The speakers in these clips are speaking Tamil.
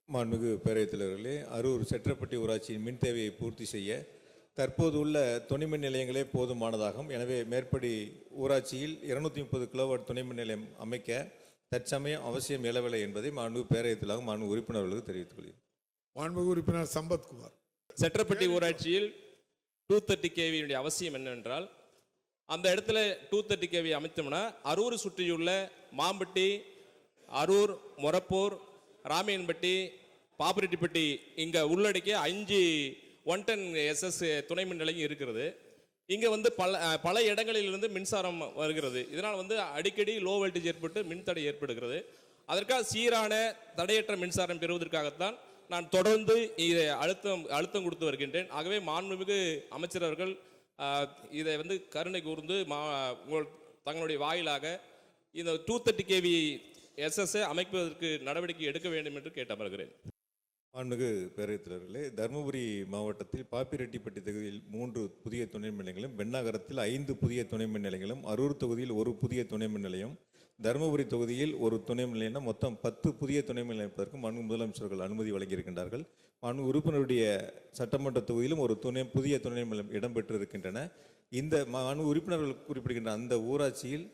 மாண்புமிகு பேரவைத் தலைவர்களே, அரூர் செட்ரப்பட்டி ஊராட்சியின் மின் தேவையை பூர்த்தி செய்ய தற்போது உள்ள துணைமின் நிலையங்களே போதுமானதாகும். எனவே மேற்படி ஊராட்சியில் 230 கிலோவாட் துணைமின் நிலையம் அமைக்க தற்சமயம் அவசியம் இயலவில்லை என்பதை மாண்புமிகு பேரவைத் தலைவர் மாண்புமிகு உறுப்பினர்களுக்கு தெரிவித்துக் கொள்கிறேன். மாண்புமிகு உறுப்பினர் சம்பத்குமார். செட்ரப்பட்டி ஊராட்சியில் 230 kV அவசியம் என்னவென்றால், அந்த இடத்துல 230 kV அமைத்தோம்னா அரூர் சுற்றியுள்ள மாம்பட்டி, அரூர், மொரப்பூர், ராமியன்பட்டி, பாப்பிரெட்டிப்பட்டி இங்கே உள்ளடக்கிய 5 110 SS துணை மின் நிலையம் இருக்கிறது. இங்கே பல இடங்களிலிருந்து மின்சாரம் வருகிறது. இதனால் அடிக்கடி லோ வோல்டேஜ் ஏற்பட்டு மின்தடை ஏற்படுகிறது. அதற்காக சீரான தடையற்ற மின்சாரம் பெறுவதற்காகத்தான் நான் தொடர்ந்து இதை அழுத்தம் கொடுத்து வருகின்றேன். ஆகவே மாண்புமிகு அமைச்சர் அவர்கள் இதை கருணை கூர்ந்து தங்களுடைய வாயிலாக இந்த 230 kV SS அமைப்பதற்கு நடவடிக்கை எடுக்க வேண்டும் என்று கேட்டமர்கிறேன். மாண்புமிகு பேரவைத் தலைவர்களே, தருமபுரி மாவட்டத்தில் பாப்பிரெட்டிப்பட்டி தொகுதியில் 3 புதிய துணை மின் நிலையங்களும், பெண்ணாகரத்தில் 5 புதிய துணை மின் நிலையங்களும், அரூர் தொகுதியில் 1 புதிய துணை மின் நிலையம், தருமபுரி தொகுதியில் 1 துணை மின் நிலையம், மொத்தம் 10 புதிய துணை மின் நிலையத்திற்கு மாண்புமிகு முதலமைச்சர்கள் அனுமதி வழங்கியிருக்கின்றார்கள். மாண்புமிகு உறுப்பினருடைய சட்டமன்ற தொகுதியிலும் ஒரு புதிய துணை மின் நிலையம் இடம்பெற்று இருக்கின்றன. இந்த மாண்புமிகு உறுப்பினர்கள் குறிப்பிடுகின்ற அந்த ஊராட்சியில்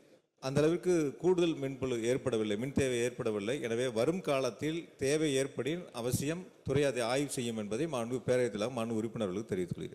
அந்த அளவிற்கு கூடுதல் மின்புல ஏற்படவில்லை, மின் தேவை ஏற்படவில்லை. எனவே வரும் காலத்தில் தேவை ஏற்படின் அவசியம் துறை அதை ஆய்வு செய்யும் என்பதை மாண்புமிகு பேரவைத் தலைவர் மாண்புமிகு உறுப்பினர்களுக்கு தெரிவித்துக் கொள்கிறேன்.